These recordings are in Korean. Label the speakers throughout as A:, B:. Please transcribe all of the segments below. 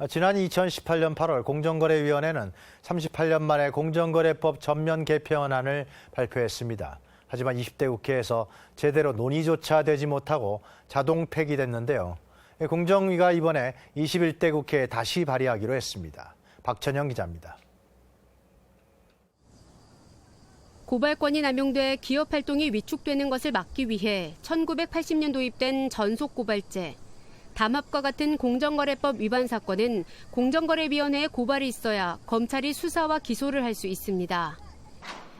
A: 지난 2018년 8월 공정거래위원회는 38년 만에 공정거래법 전면 개편안을 발표했습니다. 하지만 20대 국회에서 제대로 논의조차 되지 못하고 자동 폐기됐는데요. 공정위가 이번에 21대 국회에 다시 발의하기로 했습니다. 박천영 기자입니다.
B: 고발권이 남용돼 기업 활동이 위축되는 것을 막기 위해 1980년 도입된 전속고발제. 담합과 같은 공정거래법 위반 사건은 공정거래위원회에 고발이 있어야 검찰이 수사와 기소를 할 수 있습니다.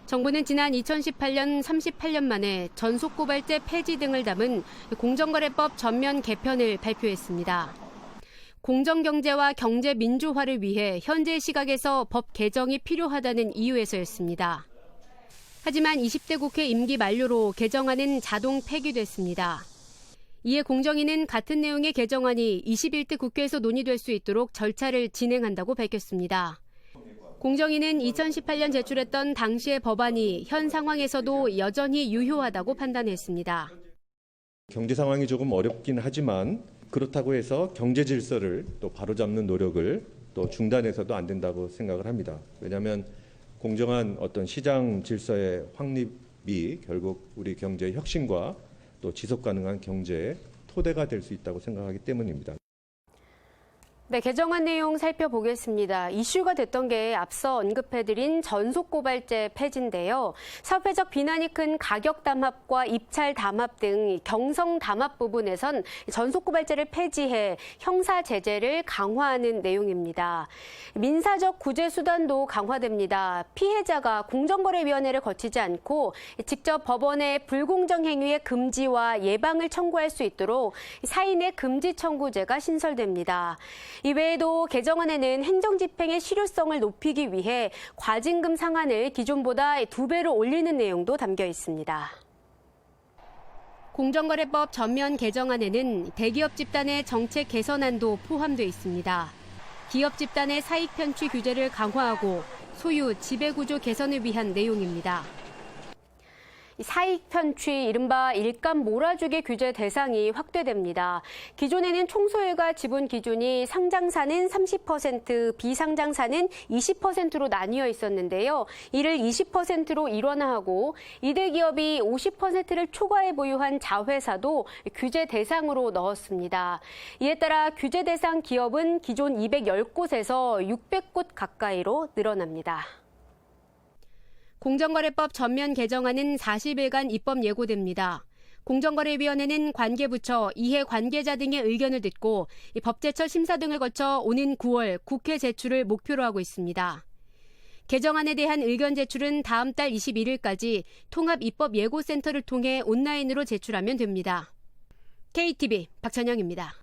B: 정부는 지난 2018년 38년 만에 전속고발제 폐지 등을 담은 공정거래법 전면 개편을 발표했습니다. 공정경제와 경제민주화를 위해 현재 시각에서 법 개정이 필요하다는 이유에서였습니다. 하지만 20대 국회 임기 만료로 개정안은 자동 폐기됐습니다. 이에 공정위는 같은 내용의 개정안이 21대 국회에서 논의될 수 있도록 절차를 진행한다고 밝혔습니다. 공정위는 2018년 제출했던 당시의 법안이 현 상황에서도 여전히 유효하다고 판단했습니다.
C: 경제 상황이 조금 어렵긴 하지만 그렇다고 해서 경제 질서를 또 바로잡는 노력을 또 중단해서도 안 된다고 생각을 합니다. 왜냐하면 공정한 어떤 시장 질서의 확립이 결국 우리 경제의 혁신과 또 지속 가능한 경제의 토대가 될 수 있다고 생각하기 때문입니다.
B: 네, 개정안 내용 살펴보겠습니다. 이슈가 됐던 게 앞서 언급해드린 전속고발제 폐지인데요. 사회적 비난이 큰 가격 담합과 입찰 담합 등 경성 담합 부분에선 전속고발제를 폐지해 형사 제재를 강화하는 내용입니다. 민사적 구제 수단도 강화됩니다. 피해자가 공정거래위원회를 거치지 않고 직접 법원에 불공정 행위의 금지와 예방을 청구할 수 있도록 사인의 금지 청구제가 신설됩니다. 이외에도 개정안에는 행정집행의 실효성을 높이기 위해 과징금 상한을 기존보다 2배로 올리는 내용도 담겨 있습니다. 공정거래법 전면 개정안에는 대기업 집단의 정책 개선안도 포함되어 있습니다. 기업 집단의 사익 편취 규제를 강화하고 소유, 지배구조 개선을 위한 내용입니다. 사익 편취, 이른바 일감 몰아주기 규제 대상이 확대됩니다. 기존에는 총소유가 지분 기준이 상장사는 30%, 비상장사는 20%로 나뉘어 있었는데요. 이를 20%로 일원화하고 이대 기업이 50%를 초과해 보유한 자회사도 규제 대상으로 넣었습니다. 이에 따라 규제 대상 기업은 기존 210곳에서 600곳 가까이로 늘어납니다. 공정거래법 전면 개정안은 40일간 입법 예고됩니다. 공정거래위원회는 관계부처, 이해관계자 등의 의견을 듣고 법제처 심사 등을 거쳐 오는 9월 국회 제출을 목표로 하고 있습니다. 개정안에 대한 의견 제출은 다음 달 21일까지 통합입법예고센터를 통해 온라인으로 제출하면 됩니다. KTV 박천영입니다.